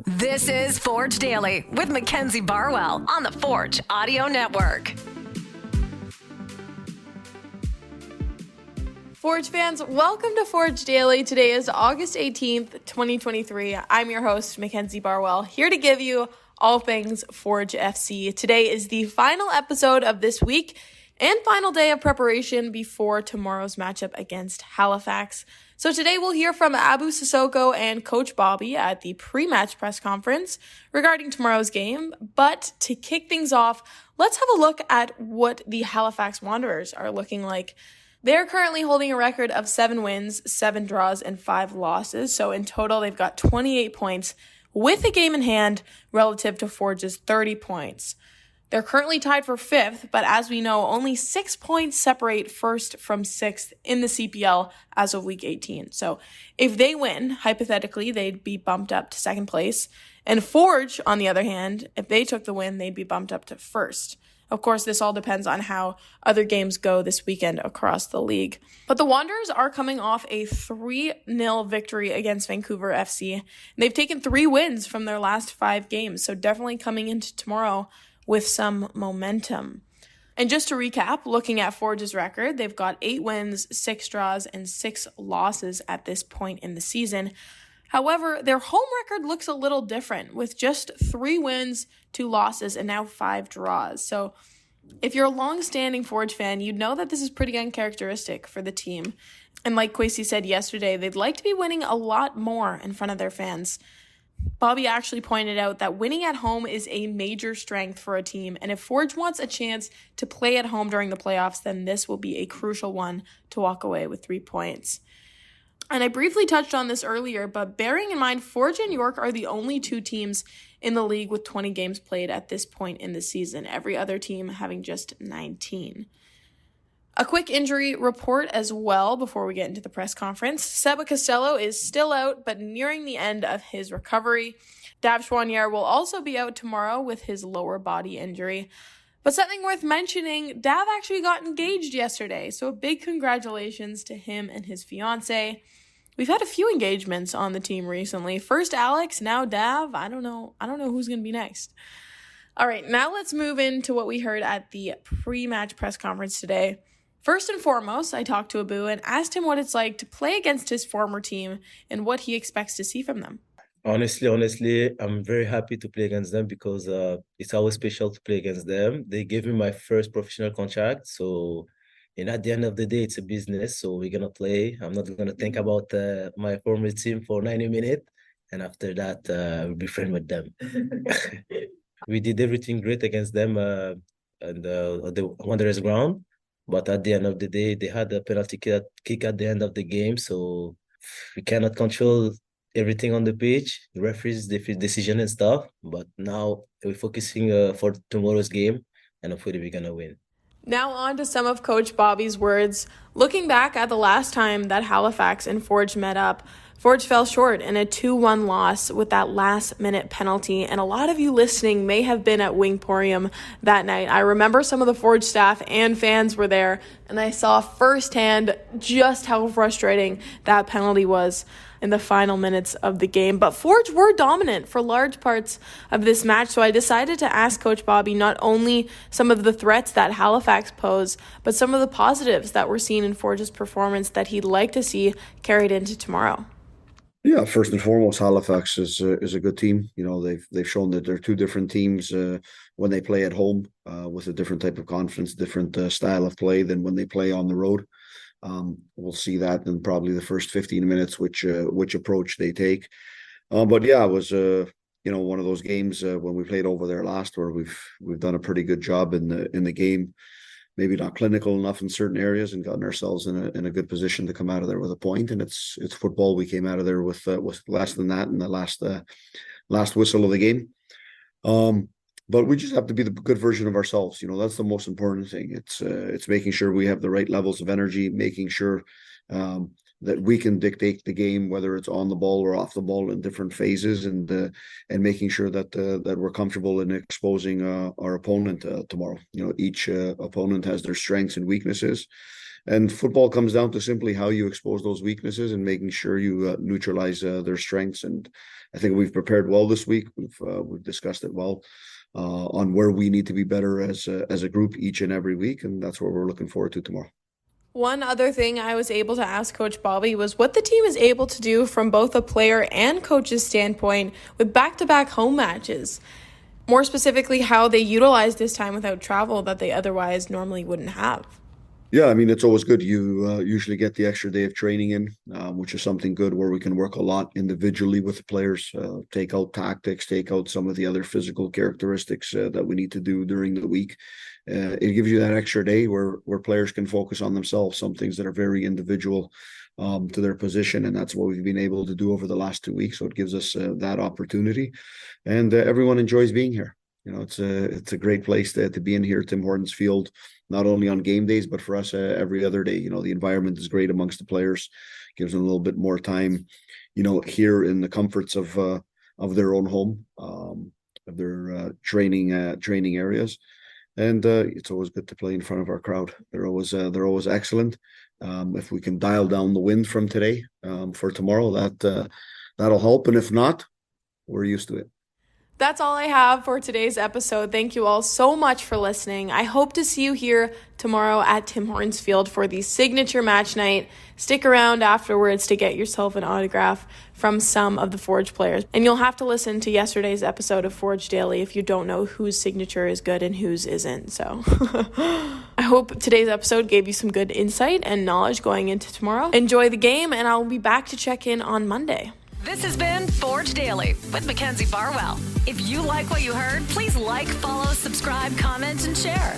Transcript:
This is Forge Daily with Mackenzie Barwell on the Forge Audio Network. Forge fans, welcome to Forge Daily. Today is August 18th, 2023. I'm your host, Mackenzie Barwell, here to give you all things Forge FC. Today is the final episode of this week and final day of preparation before tomorrow's matchup against Halifax. So today we'll hear from Abou, Sissoko, and Coach Bobby at the pre-match press conference regarding tomorrow's game. But to kick things off, let's have a look at what the Halifax Wanderers are looking like. They're currently holding a record of 7 wins, 7 draws, and 5 losses. So in total, they've got 28 points with a game in hand relative to Forge's 30 points. They're currently tied for 5th, but as we know, only 6 points separate 1st from 6th in the CPL as of week 18. So if they win, hypothetically, they'd be bumped up to 2nd place. And Forge, on the other hand, if they took the win, they'd be bumped up to 1st. Of course, this all depends on how other games go this weekend across the league. But the Wanderers are coming off a 3-0 victory against Vancouver FC. They've taken 3 wins from their last 5 games, so definitely coming into tomorrow with some momentum. And just to recap, looking at Forge's record, they've got 8 wins, 6 draws, and 6 losses at this point in the season. However, their home record looks a little different, with just 3 wins, 2 losses, and now 5 draws. So if you're a long-standing Forge fan, you'd know that this is pretty uncharacteristic for the team. And like Kwesi said yesterday, they'd like to be winning a lot more in front of their fans. Bobby actually pointed out that winning at home is a major strength for a team, and if Forge wants a chance to play at home during the playoffs, then this will be a crucial one to walk away with 3 points. And I briefly touched on this earlier, but bearing in mind, Forge and York are the only 2 teams in the league with 20 games played at this point in the season, every other team having just 19. A quick injury report as well before we get into the press conference. Seba Costello is still out, but nearing the end of his recovery. Dav Chouanier will also be out tomorrow with his lower body injury. But something worth mentioning, Dav actually got engaged yesterday, so a big congratulations to him and his fiancée. We've had a few engagements on the team recently. First Alex, now Dav. I don't know who's going to be next. All right, now let's move into what we heard at the pre-match press conference today. First and foremost, I talked to Abou and asked him what it's like to play against his former team and what he expects to see from them. Honestly, I'm very happy to play against them because it's always special to play against them. They gave me my first professional contract, so at the end of the day, it's a business, so we're going to play. I'm not going to think about my former team for 90 minutes, and after that, we'll be friends with them. We did everything great against them on the Wanderers ground. But at the end of the day, they had a penalty kick at the end of the game, so we cannot control everything on the pitch, the referees' decision and stuff. But now we're focusing for tomorrow's game, and hopefully we're going to win. Now on to some of Coach Bobby's words. Looking back at the last time that Halifax and Forge met up, Forge fell short in a 2-1 loss with that last-minute penalty, and a lot of you listening may have been at Wingporium that night. I remember some of the Forge staff and fans were there, and I saw firsthand just how frustrating that penalty was in the final minutes of the game. But Forge were dominant for large parts of this match, so I decided to ask Coach Bobby not only some of the threats that Halifax pose, but some of the positives that were seen in Forge's performance that he'd like to see carried into tomorrow. Yeah, first and foremost, Halifax is a good team. You know, they've shown that they're 2 different teams when they play at home with a different type of confidence, different style of play than when they play on the road. We'll see that in probably the first 15 minutes, which approach they take. But yeah, it was one of those games when we played over there last, where we've done a pretty good job in the game. Maybe not clinical enough in certain areas, and gotten ourselves in a good position to come out of there with a point. And it's football. We came out of there with less than that in the last whistle of the game. But we just have to be the good version of ourselves. You know, that's the most important thing. It's making sure we have the right levels of energy, making sure that we can dictate the game, whether it's on the ball or off the ball in different phases, and making sure that we're comfortable in exposing our opponent tomorrow. You know, each opponent has their strengths and weaknesses, And football comes down to simply how you expose those weaknesses and making sure you neutralize their strengths. And I think we've prepared well this week. We've discussed it well on where we need to be better as a group each and every week, and that's what we're looking forward to tomorrow. One other thing I was able to ask Coach Bobby was what the team is able to do from both a player and coach's standpoint with back-to-back home matches. More specifically, how they utilize this time without travel that they otherwise normally wouldn't have. Yeah, I mean, it's always good. You usually get the extra day of training in, which is something good where we can work a lot individually with the players, take out tactics, take out some of the other physical characteristics that we need to do during the week. It gives you that extra day where players can focus on themselves, some things that are very individual to their position. And that's what we've been able to do over the last 2 weeks. So it gives us that opportunity. And everyone enjoys being here. You know, it's a great place to be in here, Tim Hortons Field, not only on game days, but for us every other day. You know, the environment is great amongst the players, gives them a little bit more time, you know, here in the comforts of their own home, of their training areas. And it's always good to play in front of our crowd. They're always excellent. If we can dial down the wind from today for tomorrow, that'll help. And if not, we're used to it. That's all I have for today's episode. Thank you all so much for listening. I hope to see you here tomorrow at Tim Hortons Field for the signature match night. Stick around afterwards to get yourself an autograph from some of the Forge players. And you'll have to listen to yesterday's episode of Forge Daily if you don't know whose signature is good and whose isn't. So I hope today's episode gave you some good insight and knowledge going into tomorrow. Enjoy the game, and I'll be back to check in on Monday. This has been Forge Daily with Mackenzie Barwell. If you like what you heard, please like, follow, subscribe, comment, and share.